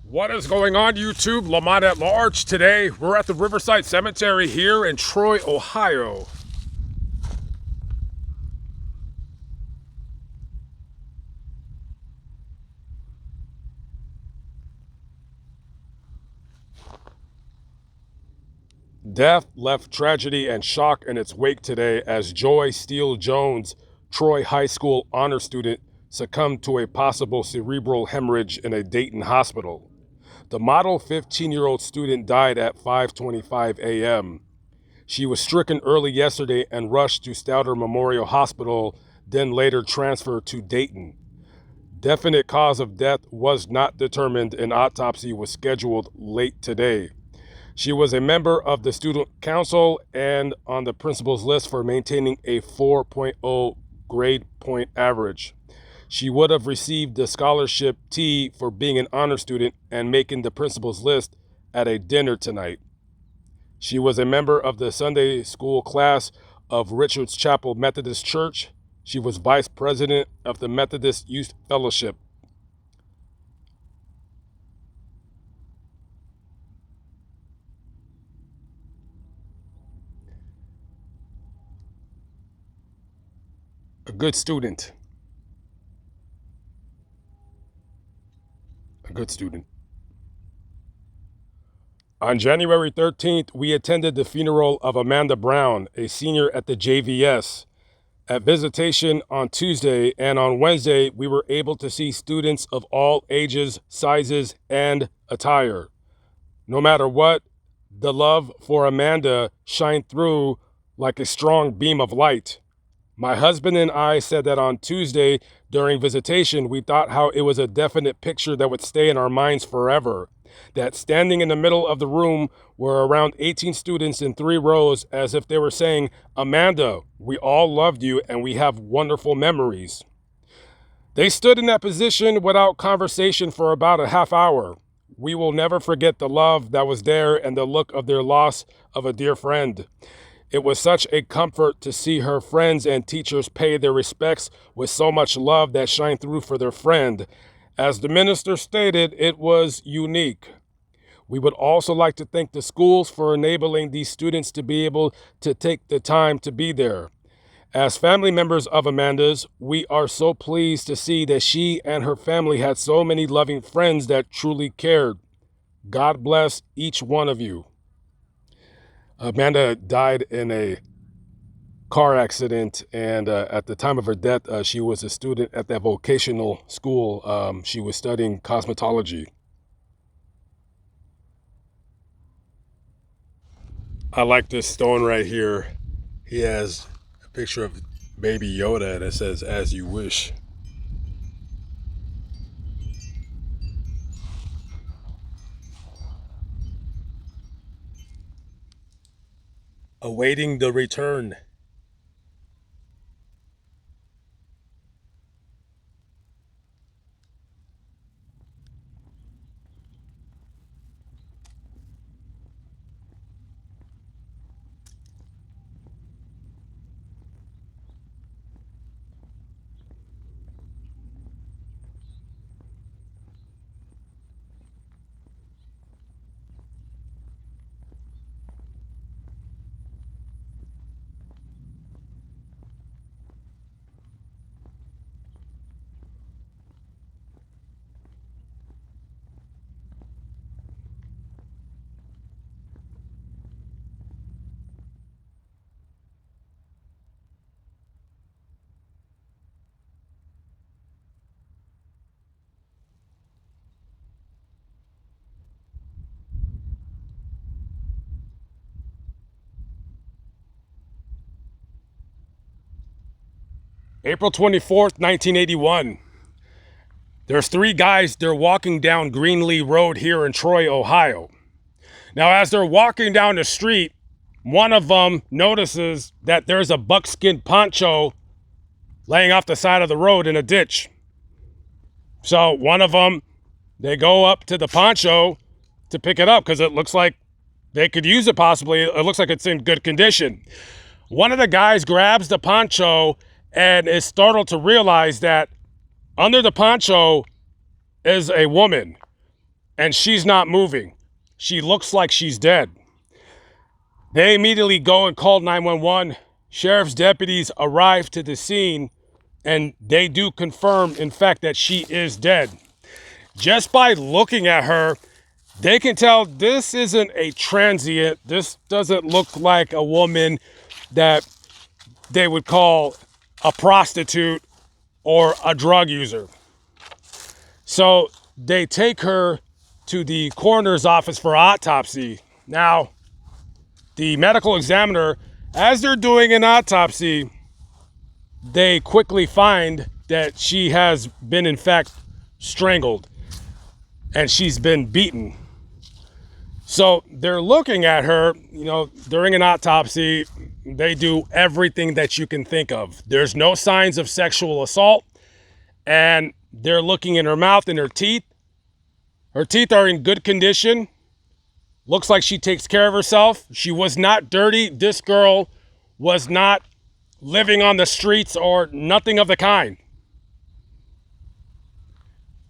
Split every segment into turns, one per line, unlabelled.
What is going on, YouTube? Lamont at large. Today, we're at the Riverside Cemetery here in Troy, Ohio. Death left tragedy and shock in its wake today as Joy Steele Jones, Troy High School honor student, succumbed to a possible cerebral hemorrhage in a Dayton hospital. The model 15-year-old student died at 5:25 a.m. She was stricken early yesterday and rushed to Stouter Memorial Hospital, then later transferred to Dayton. Definite cause of death was not determined. An autopsy was scheduled late today. She was a member of the student council and on the principal's list for maintaining a 4.0 grade point average. She would have received the scholarship T for being an honor student and making the principal's list at a dinner tonight. She was a member of the Sunday school class of Richards Chapel Methodist Church. She was vice president of the Methodist Youth Fellowship. A good student. A good student. On January 13th, we attended the funeral of Amanda Brown, a senior at the JVS. At visitation on Tuesday and on Wednesday, we were able to see students of all ages, sizes, and attire. No matter what, the love for Amanda shined through like a strong beam of light. My husband and I said that on Tuesday during visitation, we thought how it was a definite picture that would stay in our minds forever. That standing in the middle of the room were around 18 students in 3 rows as if they were saying, "Amanda, we all loved you and we have wonderful memories." They stood in that position without conversation for about a half hour. We will never forget the love that was there and the look of their loss of a dear friend. It was such a comfort to see her friends and teachers pay their respects with so much love that shined through for their friend. As the minister stated, it was unique. We would also like to thank the schools for enabling these students to be able to take the time to be there. As family members of Amanda's, we are so pleased to see that she and her family had so many loving friends that truly cared. God bless each one of you. Amanda died in a car accident, and at the time of her death, she was a student at that vocational school. She was studying cosmetology. I like this stone right here. He has a picture of baby Yoda that says, "As you wish." Awaiting the return. April 24th, 1981. There's 3 guys, they're walking down Greenlee Road here in Troy, Ohio. Now, as they're walking down the street, one of them notices that there's a buckskin poncho laying off the side of the road in a ditch. So one of them, they go up to the poncho to pick it up because it looks like they could use it possibly. It looks like it's in good condition. One of the guys grabs the poncho and is startled to realize that under the poncho is a woman. and she's not moving. She looks like she's dead. They immediately go and call 911. Sheriff's deputies arrive to the scene, and they do confirm, in fact, that she is dead. Just by looking at her, they can tell this isn't a transient. This doesn't look like a woman that they would call a prostitute or a drug user. So they take her to the coroner's office for autopsy. Now, the medical examiner, as they're doing an autopsy, they quickly find that she has been, in fact, strangled and she's been beaten. So they're looking at her, during an autopsy. They do everything that you can think of. There's no signs of sexual assault, and they're looking in her mouth and her teeth. Her teeth are in good condition. Looks like she takes care of herself. She was not dirty. This girl was not living on the streets or nothing of the kind.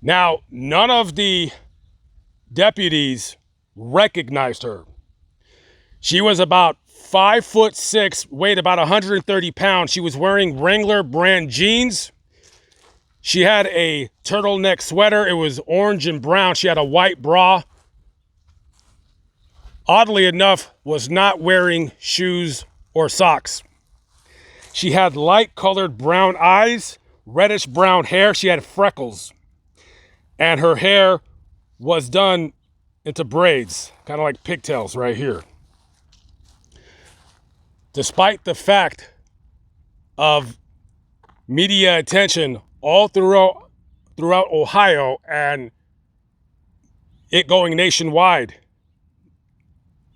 Now, none of the deputies recognized her. She was about 5'6", weighed about 130 pounds. She was wearing Wrangler brand jeans. She had a turtleneck sweater. It was orange and brown. She had a white bra. Oddly enough, was not wearing shoes or socks. She had light colored brown eyes, reddish brown hair. She had freckles. And her hair was done into braids, kind of like pigtails right here. Despite the fact of media attention all throughout Ohio and it going nationwide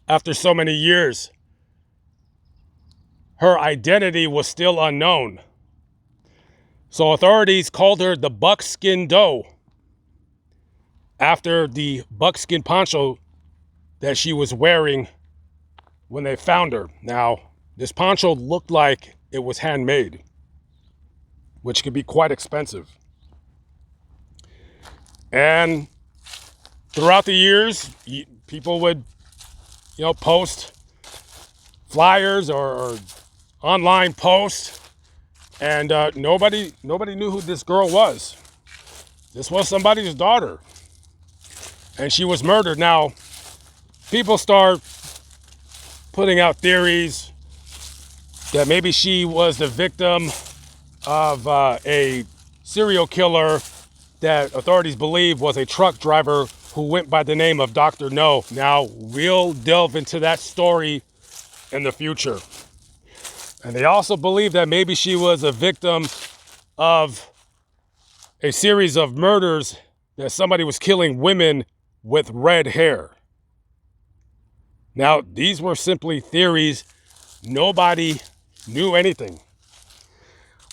after so many years, her identity was still unknown. So authorities called her the buckskin doe after the buckskin poncho that she was wearing when they found her. Now, this poncho looked like it was handmade, which could be quite expensive. And throughout the years, people would, post flyers or online posts, and nobody knew who this girl was. This was somebody's daughter, and she was murdered. Now, people start putting out theories that maybe she was the victim of a serial killer that authorities believe was a truck driver who went by the name of Dr. No. Now, we'll delve into that story in the future. And they also believe that maybe she was a victim of a series of murders, that somebody was killing women with red hair. Now, these were simply theories. Nobody knew anything.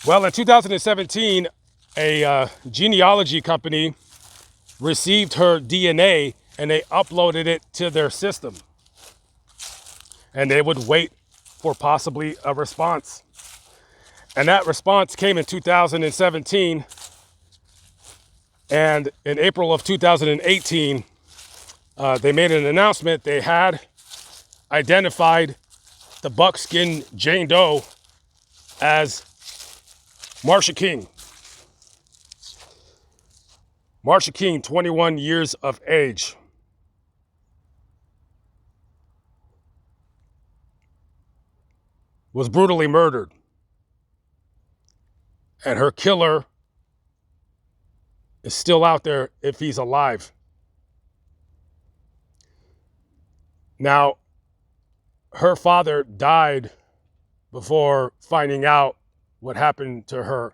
Well, in 2017, a genealogy company received her DNA and they uploaded it to their system. And they would wait for possibly a response. And that response came in 2017. And in April of 2018, they made an announcement. They had identified the buckskin Jane Doe as Marsha King. Marsha King, 21 years of age. Was brutally murdered. And her killer is still out there if he's alive. Now, her father died before finding out what happened to her.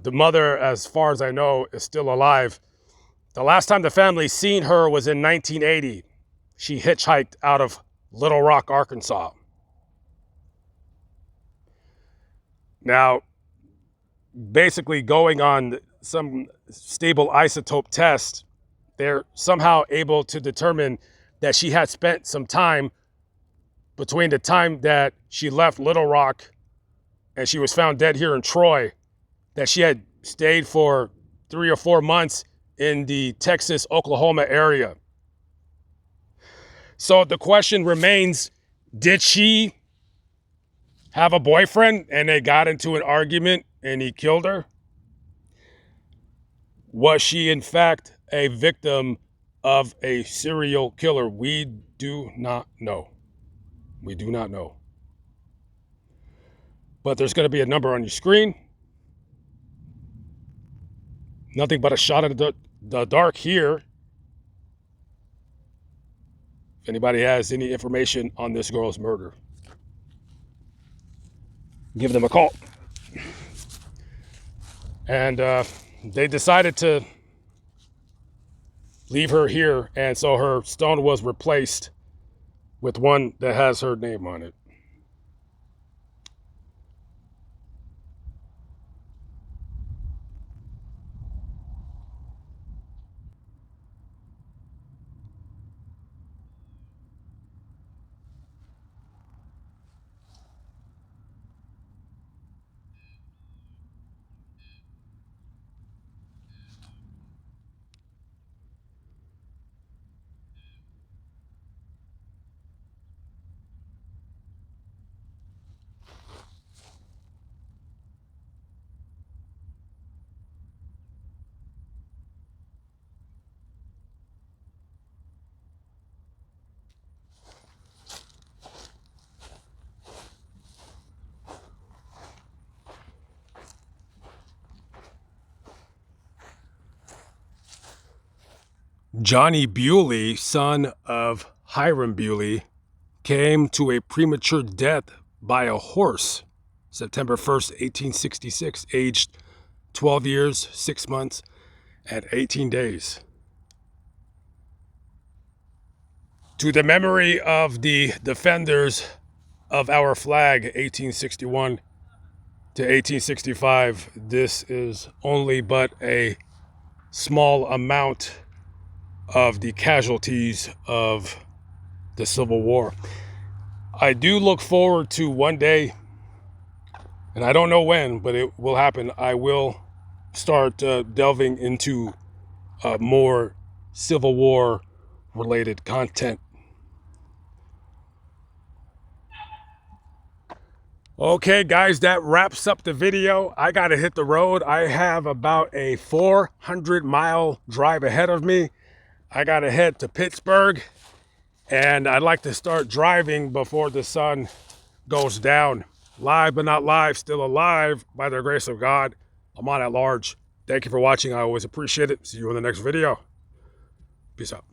The mother, as far as I know, is still alive. The last time the family seen her was in 1980. She hitchhiked out of Little Rock, Arkansas. Now, basically going on some stable isotope test, they're somehow able to determine that she had spent some time between the time that she left Little Rock and she was found dead here in Troy, that she had stayed for 3 or 4 months in the Texas-Oklahoma area. So the question remains, did she have a boyfriend and they got into an argument and he killed her? Was she in fact a victim of a serial killer? We do not know. We do not know. But there's going to be a number on your screen. Nothing but a shot of the dark here. If anybody has any information on this girl's murder, give them a call. And they decided to leave her here, and so her stone was replaced with one that has her name on it. Johnny Bewley, son of Hiram Bewley, came to a premature death by a horse September 1st, 1866, aged 12 years, 6 months, and 18 days. To the memory of the defenders of our flag, 1861 to 1865, this is only but a small amount of the casualties of the Civil War. I do look forward to one day, and I don't know when, but it will happen. I will start delving into more Civil War related content. Okay, guys, that wraps up the video. I gotta hit the road. I have about a 400-mile drive ahead of me. I gotta head to Pittsburgh, and I'd like to start driving before the sun goes down. Live but not live, still alive by the grace of God. I'm on at large. Thank you for watching. I always appreciate it. See you in the next video. Peace out.